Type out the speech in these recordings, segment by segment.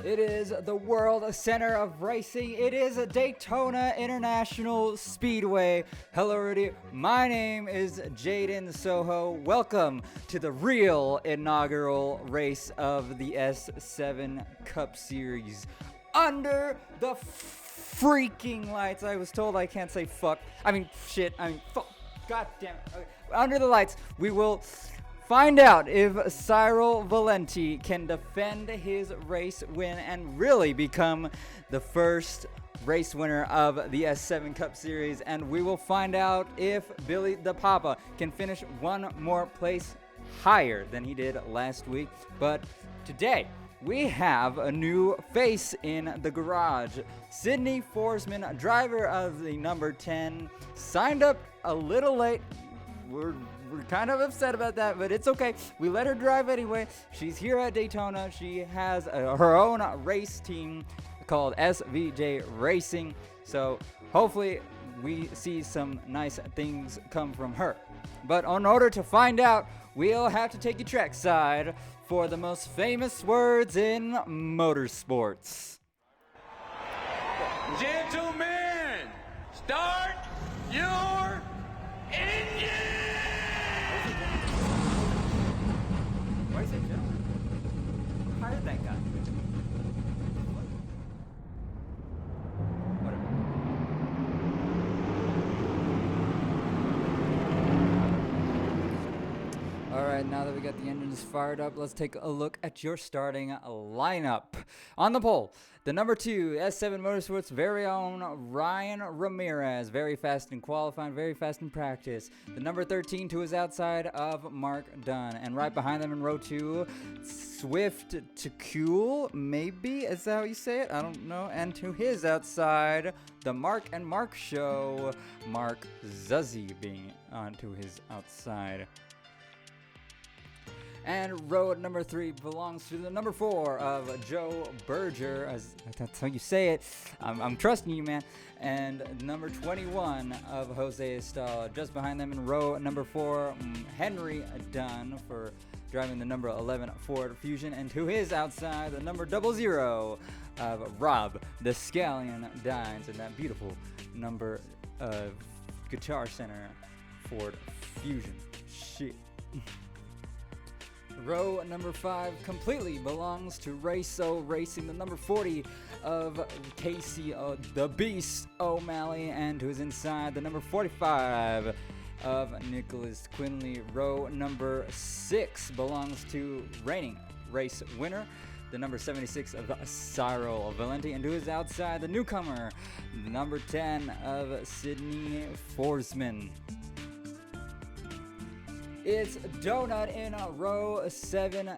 It is the world center of racing. It is a Daytona International Speedway. Hello, everybody. My name is Jaden Soho. Welcome to the real inaugural race of the S7 Cup Series. Under the freaking lights. I was told I can't say fuck. Fuck. God damn it. Okay. Under the lights, we will find out if Cyril Valenti can defend his race win and really become the first race winner of the S7 Cup Series. And we will find out if Billy the Papa can finish one more place higher than he did last week. But today, we have a new face in the garage. Sydney Forsman, driver of the number 10, signed up a little late. We're kind of upset about that, but it's okay. We let her drive anyway. She's here at Daytona. She has her own race team called SVJ Racing. So hopefully we see some nice things come from her. But in order to find out, we'll have to take you trackside for the most famous words in motorsports. Gentlemen, start your engine! Why is it gentlemen? Who hired that guy? Whatever. Alright, now that we got the engines fired up, let's take a look at your starting lineup. On the pole, the number 2, S7 Motorsports' very own Ryan Ramirez. Very fast in qualifying, very fast in practice. The number 13 to his outside of Mark Dunn. And right behind them in row 2, Swift to Cool, maybe? Is that how you say it? I don't know. And to his outside, the Mark and Mark show, Mark Zuzzi being on to his outside. And row number 3 belongs to the number 4 of Joe Berger, as that's how you say it. I'm trusting you, man. And number 21 of Jose Estala. Just behind them in row number 4, Henry Dunn for driving the number 11 Ford Fusion. And to his outside, the number 00 of Rob the Scallion Dines in that beautiful number Guitar Center Ford Fusion. Shit. Row number 5 completely belongs to Raso Racing, the number 40 of Casey the Beast O'Malley, and to his inside, the number 45 of Nicholas Quinley. Row number 6 belongs to reigning race winner, the number 76 of Cyril Valenti, and to his outside, the newcomer, the number 10 of Sydney Forsman. It's Donut in row 7. I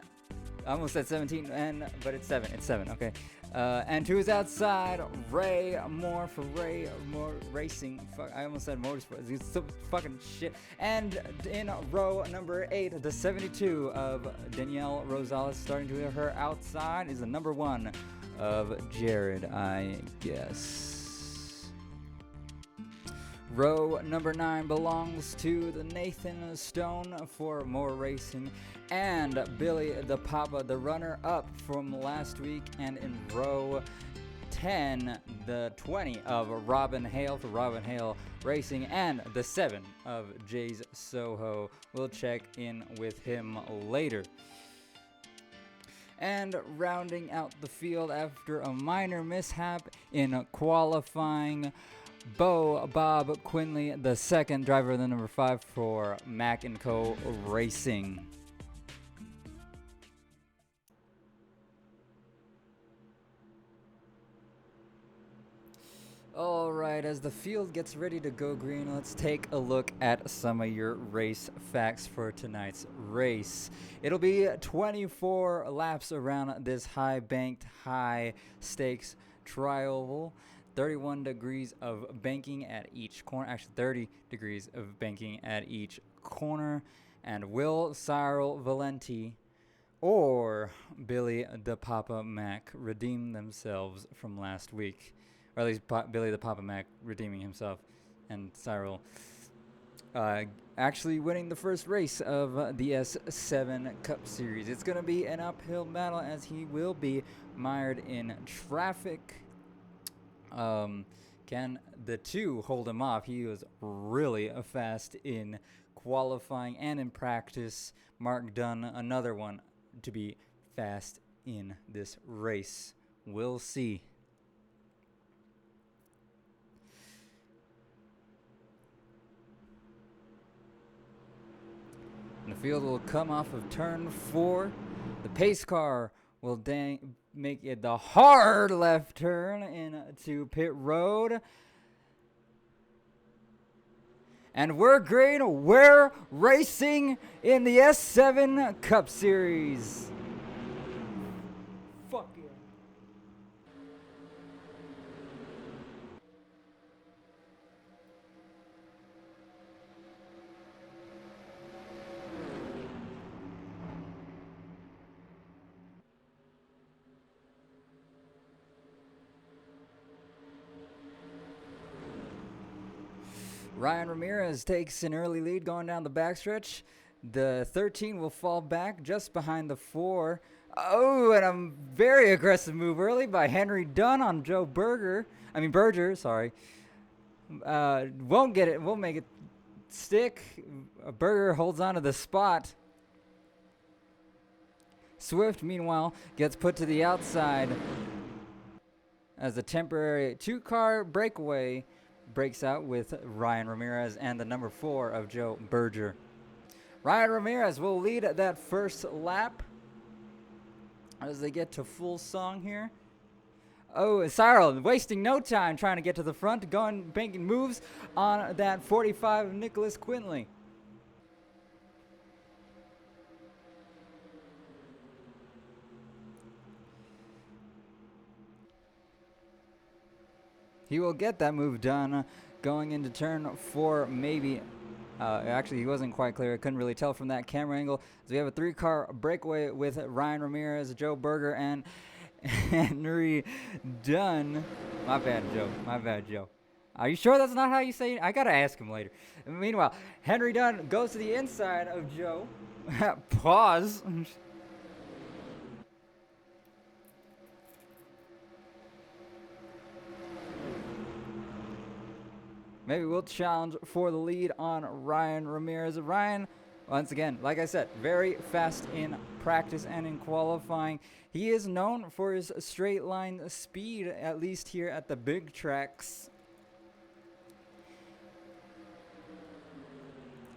almost said 17, but it's 7. It's 7, okay. And to his outside, Ray Moore for Ray Moore Racing. Fuck, I almost said motorsports. It's so fucking shit. And in row number 8, the 72 of Danielle Rosales. Starting to her outside is the number 1 of Jared, I guess. Row number 9 belongs to the Nathan Stone for More Racing and Billy the Papa, the runner-up from last week. And in row 10, the 20 of Robin Hale for Robin Hale Racing and the 7 of Jay's Soho. We'll check in with him later. And rounding out the field after a minor mishap in qualifying, Bob Quinley, the second driver of the number 5 for Mac & Co. Racing. Alright, as the field gets ready to go green, let's take a look at some of your race facts for tonight's race. It'll be 24 laps around this high-banked, high-stakes tri-oval. 31 degrees of banking at each corner, actually 30 degrees of banking at each corner. And will Cyril Valenti or Billy the Papa Mac redeem themselves from last week? Or at least Billy the Papa Mac redeeming himself and Cyril actually winning the first race of the S7 Cup Series. It's going to be an uphill battle as he will be mired in traffic. Can the two hold him off? He was really fast in qualifying and in practice. Mark Dunn, another one to be fast in this race. We'll see. And the field will come off of turn 4. The pace car will make it the hard left turn into pit road. And we're green. We're racing in the S7 Cup Series. Fuck yeah. Ryan Ramirez takes an early lead going down the backstretch. The 13 will fall back just behind the 4. Oh, and a very aggressive move early by Henry Dunn on Joe Berger, sorry. Won't get it. Won't make it stick. Berger holds on to the spot. Swift, meanwhile, gets put to the outside as a temporary 2-car breakaway breaks out with Ryan Ramirez and the number 4 of Joe Berger. Ryan Ramirez will lead that first lap as they get to full song here. Oh, Cyril wasting no time trying to get to the front, banking moves on that 45 of Nicholas Quinley. He will get that move done going into turn 4, maybe. Actually, he wasn't quite clear. I couldn't really tell from that camera angle. So we have a 3-car breakaway with Ryan Ramirez, Joe Berger, and Henry Dunn. My bad, Joe. Are you sure that's not how you say it? I got to ask him later. Meanwhile, Henry Dunn goes to the inside of Joe. Pause. Maybe we'll challenge for the lead on Ryan Ramirez. Ryan, once again, like I said, very fast in practice and in qualifying. He is known for his straight line speed, at least here at the big tracks.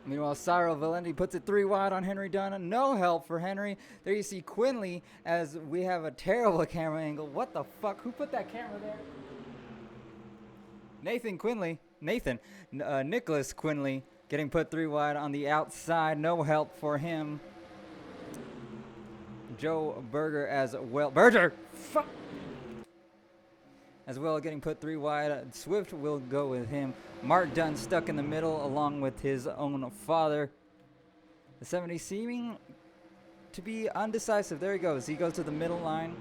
Meanwhile, Cyril Valenti puts it 3 wide on Henry Dunn. No help for Henry. There you see Quinley as we have a terrible camera angle. What the fuck? Who put that camera there? Nicholas Quinley getting put 3 wide on the outside. No help for him. Joe Berger as well. Fuck! As well getting put 3 wide. Swift will go with him. Mark Dunn stuck in the middle along with his own father. The 70 seeming to be undecisive. There he goes. He goes to the middle line.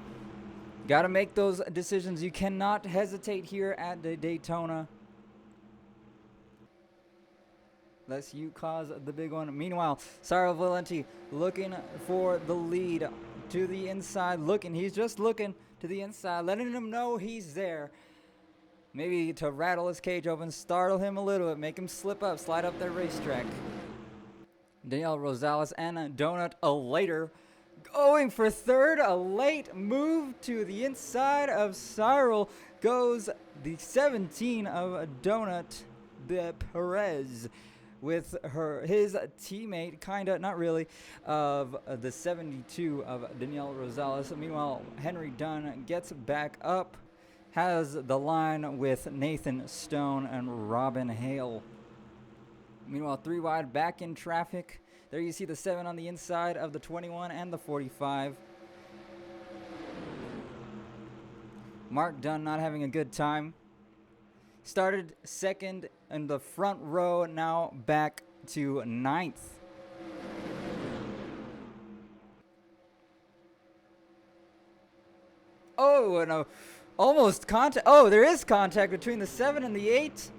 Got to make those decisions. You cannot hesitate here at the Daytona, lest you cause the big one. Meanwhile, Cyril Valenti looking for the lead to the inside. He's just looking to the inside, letting him know he's there. Maybe to rattle his cage open, startle him a little bit, make him slide up their racetrack. Daniel Rosales and a donut later. Going for third, a late move to the inside of Cyril goes the 17 of Donut de Perez with his teammate, kinda, not really, of the 72 of Daniel Rosales. Meanwhile, Henry Dunn gets back up, has the line with Nathan Stone and Robin Hale. Meanwhile, 3 wide back in traffic. There you see the 7 on the inside of the 21 and the 45. Mark Dunn not having a good time. Started second in the front row, now back to 9th. Oh, and almost contact. Oh, there is contact between the 7 and the 8.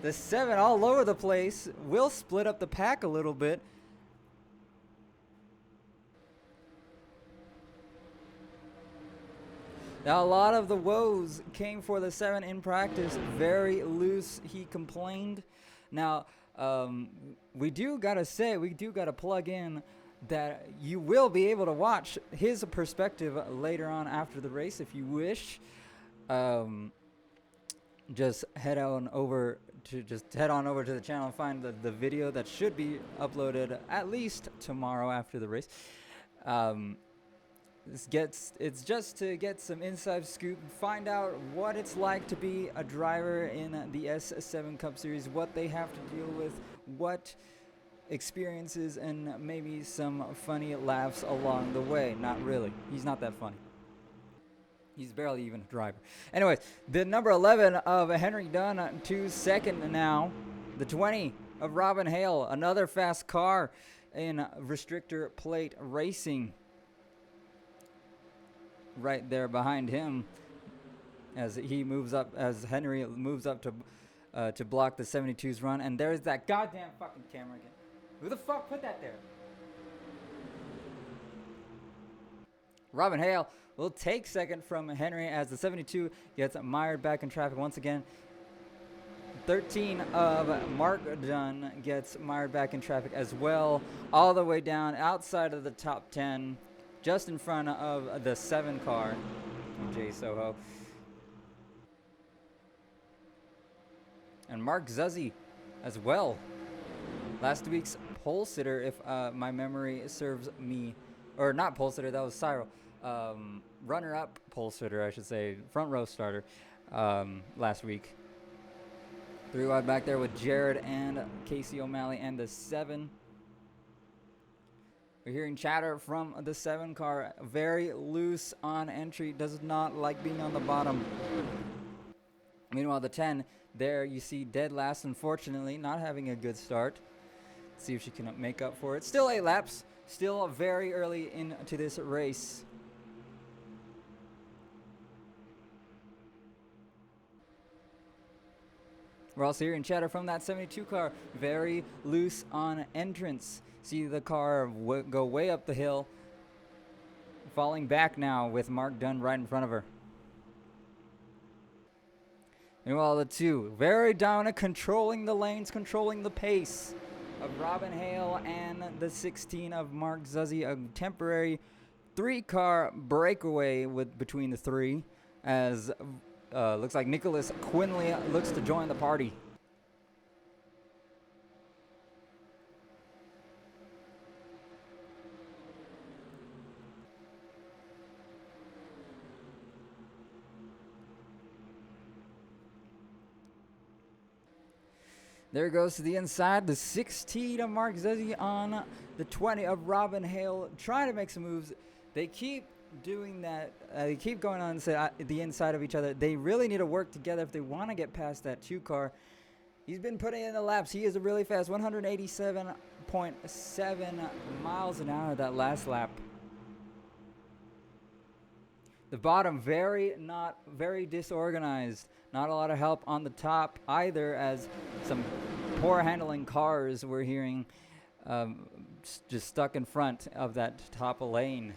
The 7 all over the place. Will split up the pack a little bit. Now, a lot of the woes came for the 7 in practice. Very loose, he complained. Now, we do gotta plug in that you will be able to watch his perspective later on after the race if you wish. Just head on over to the channel and find the video that should be uploaded at least tomorrow after the race. It's just to get some inside scoop, find out what it's like to be a driver in the S7 Cup Series, what they have to deal with, what experiences, and maybe some funny laughs along the way. Not really. He's not that funny. He's barely even a driver. Anyways, the number 11 of Henry Dunn to second now. The 20 of Robin Hale, another fast car in restrictor plate racing. Right there behind him as he moves up, as Henry moves up to block the 72's run. And there's that goddamn fucking camera again. Who the fuck put that there? Robin Hale will take second from Henry as the 72 gets mired back in traffic once again. 13 of Mark Dunn gets mired back in traffic as well, all the way down outside of the top 10, just in front of the 7 car, Jay Soho. And Mark Zuzzi as well. Last week's pole sitter, if my memory serves me, or not pole sitter, that was Cyril. Runner-up pole sitter, I should say, front row starter last week. 3 wide back there with Jared and Casey O'Malley and the 7. We're hearing chatter from the 7 car. Very loose on entry. Does not like being on the bottom. Meanwhile, the 10, there you see dead last, unfortunately, not having a good start. Let's see if she can make up for it. Still 8 laps. Still very early into this race. We're also hearing chatter from that 72 car. Very loose on entrance. See the car go way up the hill. Falling back now with Mark Dunn right in front of her. Meanwhile, the 2, very dominant, controlling the lanes, controlling the pace of Robin Hale and the 16 of Mark Zuzzi. A temporary 3-car breakaway between the 3 as looks like Nicholas Quinley looks to join the party. There goes to the inside, the 16 of Mark Zuzzi on the 20 of Robin Hale, trying to make some moves. They keep doing that. They keep going on the inside of each other. They really need to work together if they want to get past that 2 car. He's been putting in the laps. He is a really fast 187.7 miles an hour that last lap. The bottom not very disorganized. Not a lot of help on the top either, as some poor handling cars we're hearing just stuck in front of that top lane.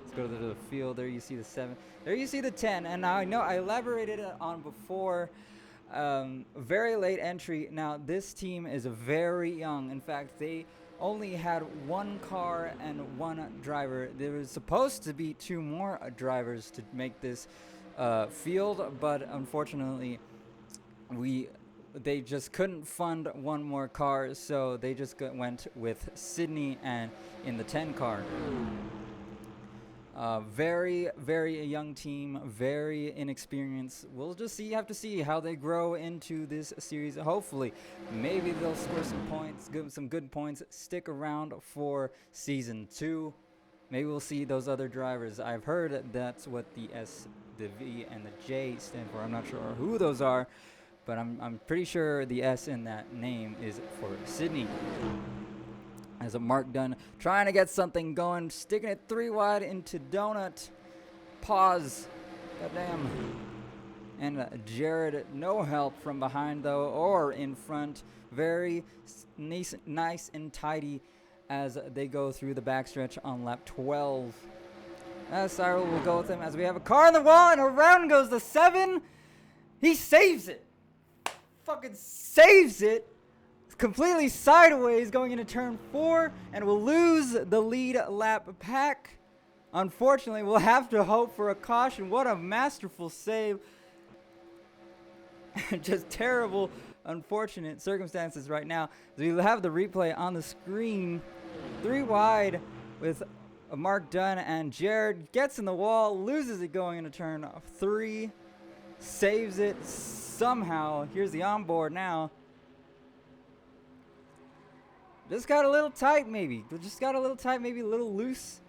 Let's go to the field. There you see the 7. There you see the 10. And now I know I elaborated on before. Very late entry. Now this team is very young. In fact, they only had 1 car and 1 driver. There was supposed to be 2 more drivers to make this field, but unfortunately they just couldn't fund 1 more car, so they just went with Sydney and in the 10 car. Very, very young team, very inexperienced. We'll just have to see how they grow into this series. Hopefully, maybe they'll score some points, give some good points, stick around for season 2. Maybe we'll see those other drivers. I've heard that's what the S, the V, and the J stand for. I'm not sure who those are, but I'm pretty sure the S in that name is for Sydney. As a Mark Dunn trying to get something going, sticking it 3 wide into Donut. Pause. Goddamn. And Jared, no help from behind though, or in front. Very nice and tidy as they go through the backstretch on lap 12. Cyril will go with him as we have a car on the wall, and around goes the 7. He saves it. Fucking saves it. Completely sideways going into turn 4, and will lose the lead lap pack. Unfortunately, we'll have to hope for a caution. What a masterful save. Just terrible, unfortunate circumstances right now. We have the replay on the screen. 3 wide with Mark Dunn, and Jared gets in the wall, loses it going into turn 3, saves it somehow. Here's the onboard now. Just got a little tight maybe. Just got a little tight, maybe a little loose.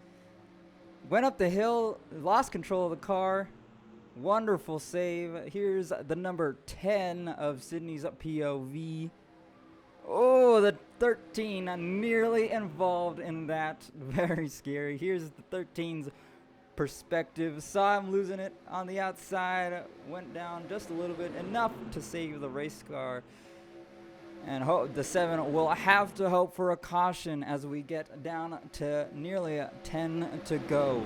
Went up the hill, lost control of the car. Wonderful save. Here's the number 10 of Sydney's POV. Oh, the 13 nearly involved in that. Very scary. Here's the 13's perspective. Saw him losing it on the outside. Went down just a little bit. Enough to save the race car. And the 7 will have to hope for a caution as we get down to nearly 10 to go.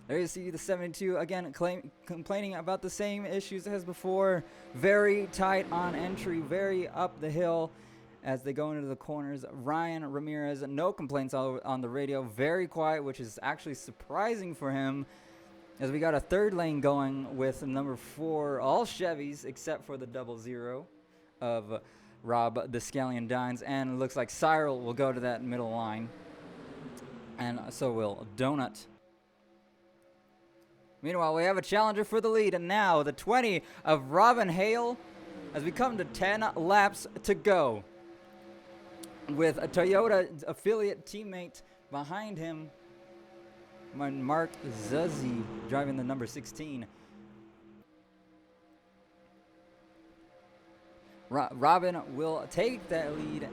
There you see the 72 again complaining about the same issues as before. Very tight on entry, very up the hill as they go into the corners. Ryan Ramirez, no complaints on the radio. Very quiet, which is actually surprising for him, as we got a 3rd lane going with number 4, all Chevys except for the 00 of Rob the Scallion Dines. And it looks like Cyril will go to that middle line. And so will Donut. Meanwhile, we have a challenger for the lead, and now the 20 of Robin Hale as we come to 10 laps to go. With a Toyota affiliate teammate behind him, Mark Zuzzi driving the number 16. Robin will take that lead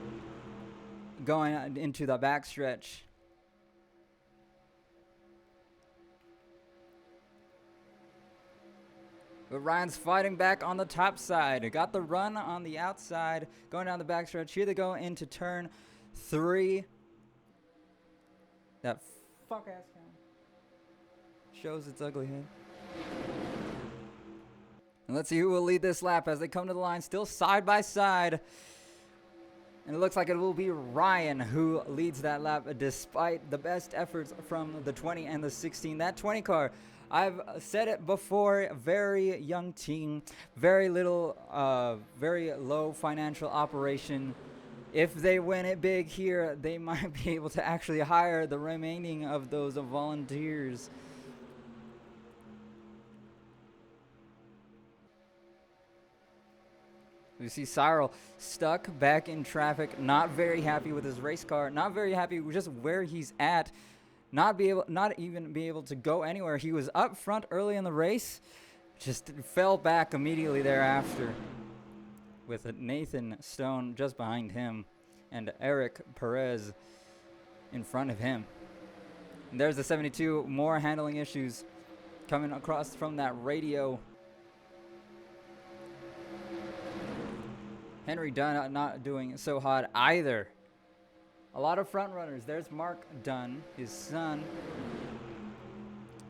going into the backstretch. But Ryan's fighting back on the top side. Got the run on the outside, going down the backstretch. Here they go into turn 3. That fuck-ass cam shows its ugly head. And let's see who will lead this lap as they come to the line, still side by side. And it looks like it will be Ryan who leads that lap despite the best efforts from the 20 and the 16. That 20 car, I've said it before, very young team, very little, very low financial operation. If they win it big here, they might be able to actually hire the remaining of those volunteers. We see Cyril stuck back in traffic, not very happy with his race car, not very happy with just where he's at. Not even be able to go anywhere. He was up front early in the race, just fell back immediately thereafter, with Nathan Stone just behind him and Eric Perez in front of him. And there's the 72, more handling issues coming across from that radio. Henry Dunn not doing so hot either. A lot of front runners. There's Mark Dunn, his son,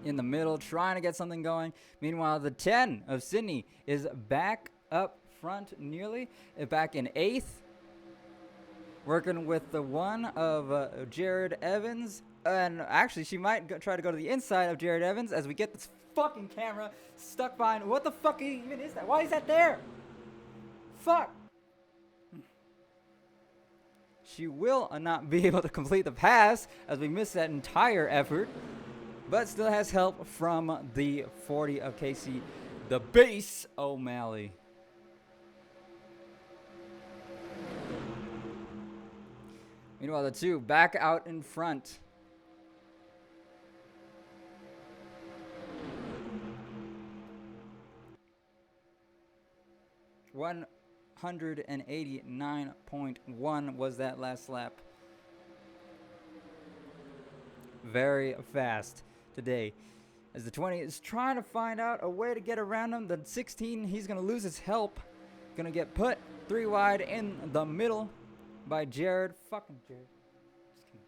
in the middle, trying to get something going. Meanwhile, the 10 of Sydney is back up front nearly, back in 8th. Working with the 1 of Jared Evans. And actually, she might try to go to the inside of Jared Evans as we get this fucking camera stuck behind. What the fuck even is that? Why is that there? Fuck. She will not be able to complete the pass as we miss that entire effort, but still has help from the 40 of Casey, the base O'Malley. Meanwhile, the 2 back out in front. One 189.1 was that last lap. Very fast today as the 20 is trying to find out a way to get around him. The 16, he's going to lose his help. Going to get put 3 wide in the middle by Jared. Fucking Jared. Just kidding.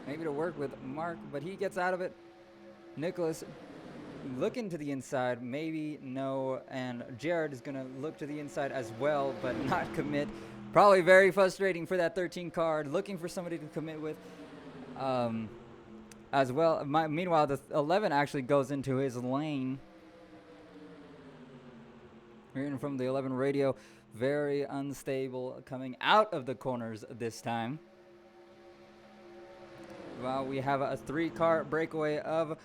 Maybe to work with Mark, but he gets out of it. Nicholas looking to the inside, maybe no, and Jared is going to look to the inside as well, but not commit. Probably very frustrating for that 13 card, looking for somebody to commit with as well. Meanwhile, the 11 actually goes into his lane. Hearing from the 11 radio, very unstable coming out of the corners this time. Well, we have a 3-car breakaway of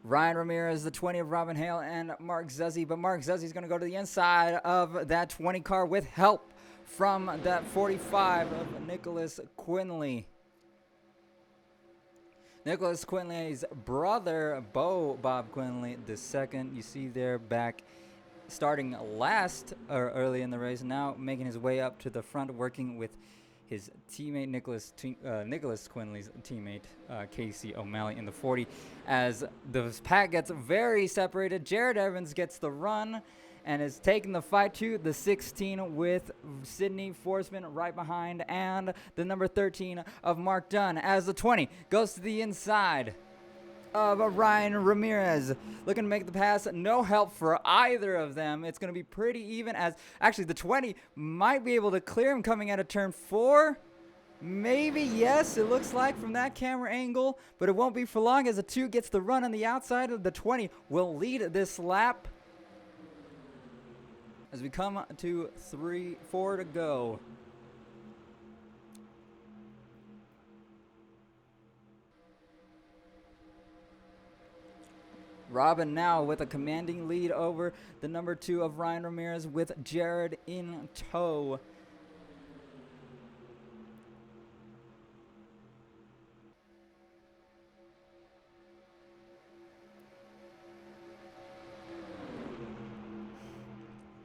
Ryan Ramirez, the 20 of Robin Hale, and Mark Zuzzi. But Mark Zuzzi is going to go to the inside of that 20 car with help from that 45 of Nicholas Quinley. Nicholas Quinley's brother, Bob Quinley, the second, you see there back starting last or early in the race, now making his way up to the front, working with his teammate Nicholas Quinley's teammate Casey O'Malley in the 40. As the pack gets very separated, Jared Evans gets the run and is taking the fight to the 16 with Sidney Forsman right behind, and the number 13 of Mark Dunn, as the 20 goes to the inside of Ryan Ramirez, looking to make the pass. No help for either of them. It's going to be pretty even, as actually the 20 might be able to clear him coming out of turn 4. Maybe, yes, it looks like from that camera angle, but it won't be for long, as the 2 gets the run on the outside of the 20. Will lead this lap as we come to 4 to go. Robin now with a commanding lead over the number 2 of Ryan Ramirez with Jared in tow.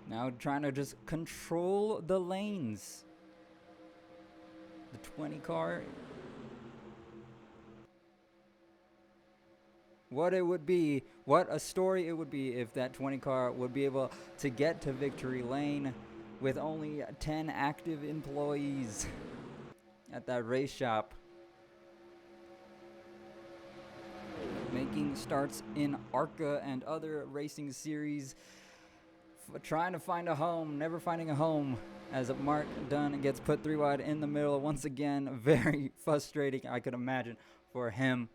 Now trying to just control the lanes. The 20 car. What it would be, what a story it would be if that 20 car would be able to get to victory lane with only 10 active employees at that race shop. Making starts in ARCA and other racing series, trying to find a home, never finding a home, as Mark Dunn gets put 3 wide in the middle once again. Very frustrating, I could imagine, for him.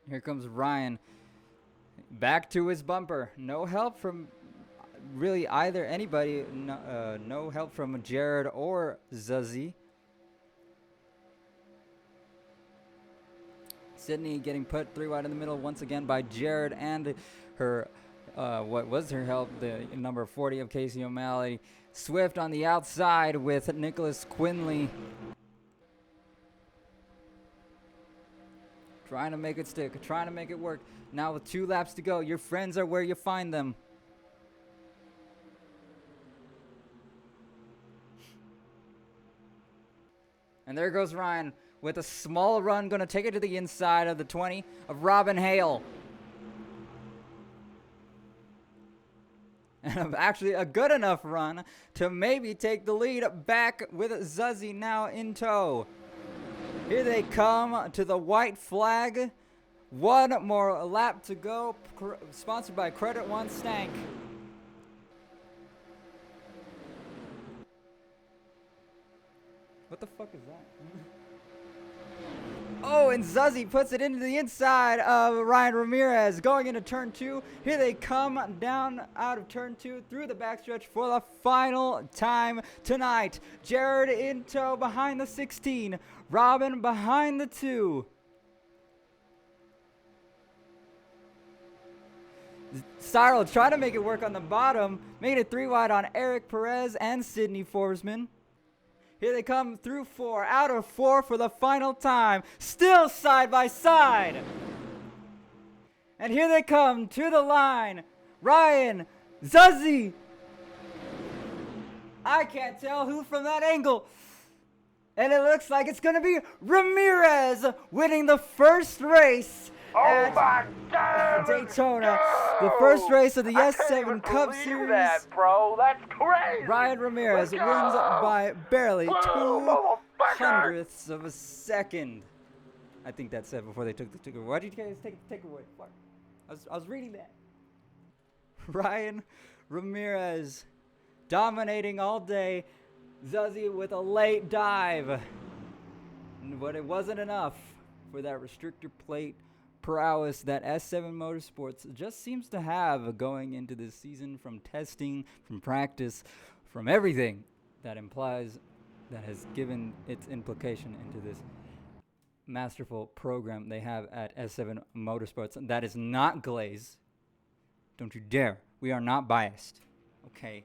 Here comes Ryan, back to his bumper. No help from really either anybody. No help from Jared or Zuzzi. Sydney getting put 3 wide in the middle once again by Jared and her, what was her help, the number 40 of Casey O'Malley. Swift on the outside with Nicholas Quinley. Trying to make it stick, trying to make it work. Now with 2 laps to go, your friends are where you find them. And there goes Ryan with a small run, going to take it to the inside of the 20 of Robin Hale. And actually a good enough run to maybe take the lead back with Zuzzi now in tow. Here they come to the white flag. 1 more lap to go. Sponsored by Credit One Stank. What the fuck is that? Oh, and Zuzzi puts it into the inside of Ryan Ramirez. Going into turn 2. Here they come down out of turn 2 through the backstretch for the final time tonight. Jared in tow behind the 16. Robin behind the 2. Cyril trying to make it work on the bottom. Made it 3 wide on Eric Perez and Sidney Forsman. Here they come through 4, out of 4 for the final time. Still side by side. And here they come to the line. Ryan Zuzzy! I can't tell who from that angle. And it looks like it's going to be Ramirez winning the first race at Daytona. The first race of the S7 Cup Series. That, bro. That's crazy. Ryan Ramirez wins by barely 0.02 of a second. I think that said before they took the ticket. Why did you guys take the takeaway? I was reading that. Ryan Ramirez dominating all day. Zuzzy with a late dive. But it wasn't enough for that restrictor plate prowess that S7 Motorsports just seems to have going into this season, from testing, from practice, from everything that has given its implication into this masterful program they have at S7 Motorsports. That is not Glaze. Don't you dare. We are not biased. Okay.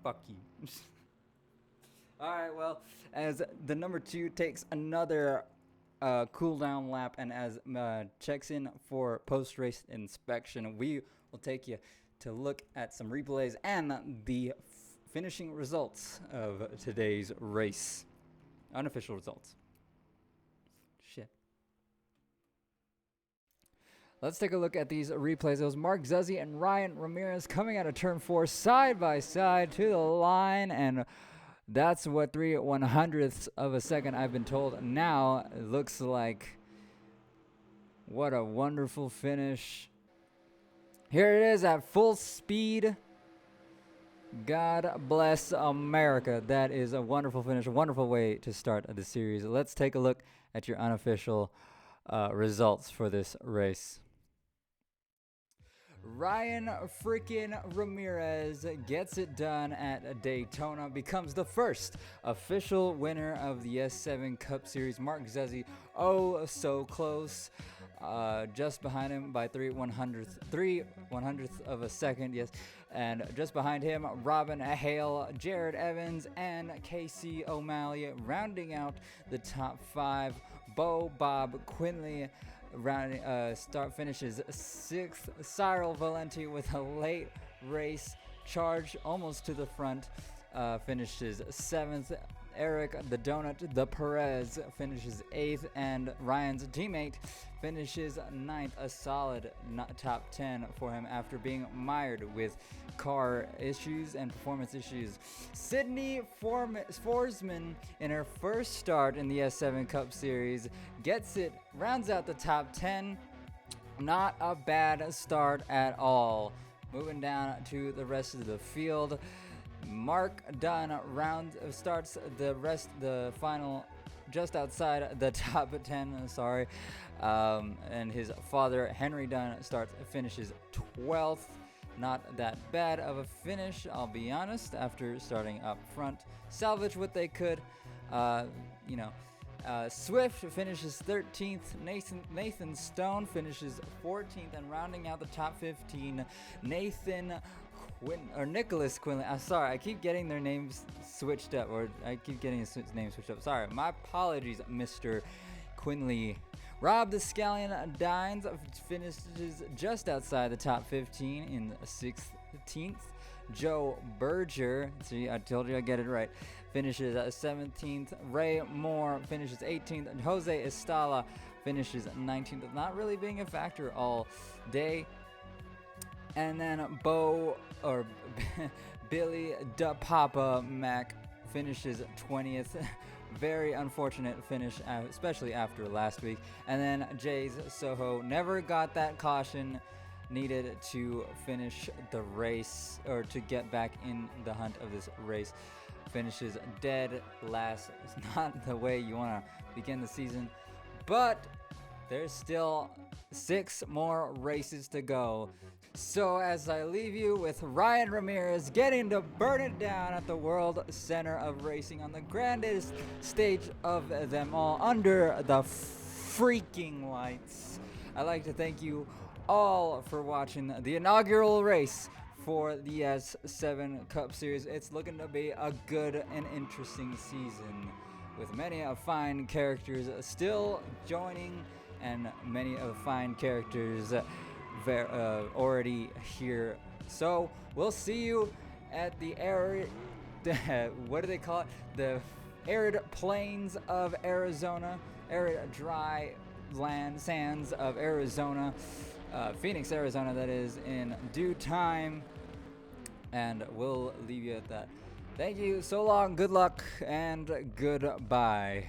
Fuck you. All right, well, as the number 2 takes another cool down lap and as checks in for post-race inspection, we will take you to look at some replays and the finishing results of today's race. Unofficial results. Shit. Let's take a look at these replays. It was Mark Zuzzy and Ryan Ramirez coming out of turn 4 side by side to the line, and that's what 3/100ths of a second I've been told. Now it looks like. What a wonderful finish. Here it is at full speed. God bless America. That is a wonderful finish, a wonderful way to start the series. Let's take a look at your unofficial results for this race. Ryan freaking Ramirez gets it done at Daytona, becomes the first official winner of the S7 Cup Series. Mark Zuzzy, oh so close, just behind him by 3/100th of a second, yes. And just behind him, Robin Hale, Jared Evans, and Casey O'Malley rounding out the top 5. Bob Quinley finishes 6th. Cyril Valenti with a late race charge almost to the front finishes 7th. Eric the Donut the Perez finishes 8th, and Ryan's teammate finishes 9th. A solid top 10 for him after being mired with car issues and performance issues. Sydney Forsman, in her first start in the S7 Cup Series, rounds out the top 10. Not a bad start at all. Moving down to the rest of the field, Mark Dunn starts the final just outside the top 10, and his father Henry Dunn finishes 12th. Not that bad of a finish, I'll be honest, after starting up front. Salvage what they could, Swift finishes 13th. Nathan Stone finishes 14th, and rounding out the top 15, Nicholas Quinley. I'm sorry, I keep getting their names switched up, or I keep getting his name switched up. Sorry, my apologies, Mr. Quinley. Rob the Scallion Dines finishes just outside the top 15 in 16th. Joe Berger, see, I told you I get it right, finishes 17th. Ray Moore finishes 18th. And Jose Estala finishes 19th. Not really being a factor all day. And then Billy DePapa Mac finishes 20th. Very unfortunate finish, especially after last week. And then Jay's Soho never got that caution needed to finish the race, or to get back in the hunt of this race. Finishes dead last. It's not the way you want to begin the season, but there's still 6 more races to go. So as I leave you with Ryan Ramirez getting to burn it down at the World Center of Racing on the grandest stage of them all, under the freaking lights, I'd like to thank you all for watching the inaugural race for the S7 Cup Series. It's looking to be a good and interesting season, with many fine characters still joining, and many fine characters already here. So we'll see you at the arid, what do they call it? The arid plains of Arizona, arid dry land sands of Arizona, Phoenix, Arizona, that is, in due time. And we'll leave you at that. Thank you, so long, good luck, and goodbye.